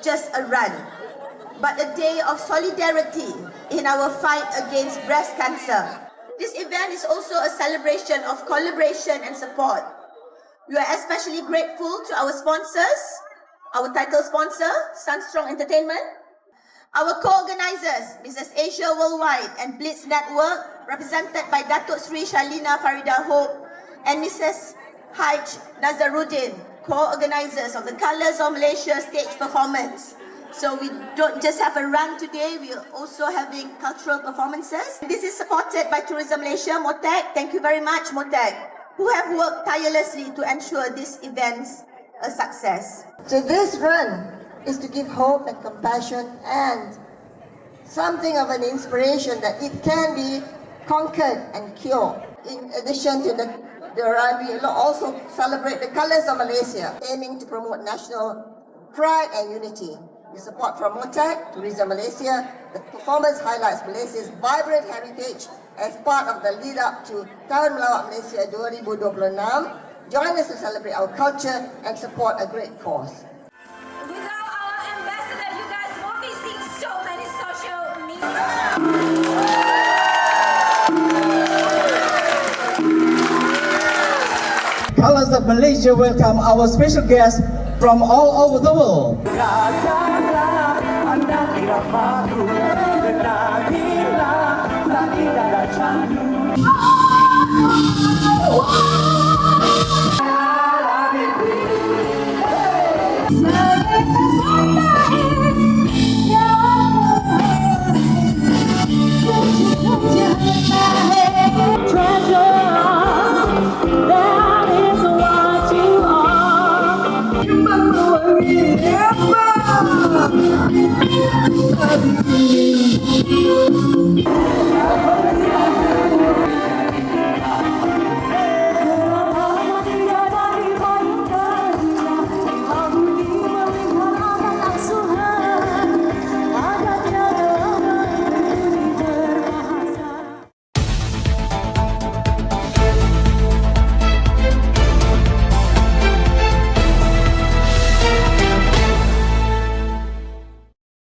just a run, but a day of solidarity in our fight against breast cancer. This event is also a celebration of collaboration and support. We are especially grateful to our sponsors, our title sponsor, SunStrong Entertainment, our co-organizers, Mrs. Asia Worldwide and Blitz Network, represented by Datuk Sri Shalina Farida Hope and Mrs. Haj Nazaruddin, co-organizers of the Colors of Malaysia stage performance. So we don't just have a run today, we are also having cultural performances. This is supported by Tourism Malaysia, MOTEC. Thank you very much, MOTEC, who have worked tirelessly to ensure this event's a success. So this run is to give hope and compassion and something of an inspiration that it can be conquered and cured. In addition to the run, we will also celebrate the Colors of Malaysia, aiming to promote national pride and unity. With support from MOTEC, Tourism Malaysia, the performance highlights Malaysia's vibrant heritage as part of the lead-up to Tahun Melawat Malaysia 2026. Join us to celebrate our culture and support a great cause. Without our ambassador, you guys won't be seeing so many social media. Colors of Malaysia welcome our special guests from all over the world. Remember,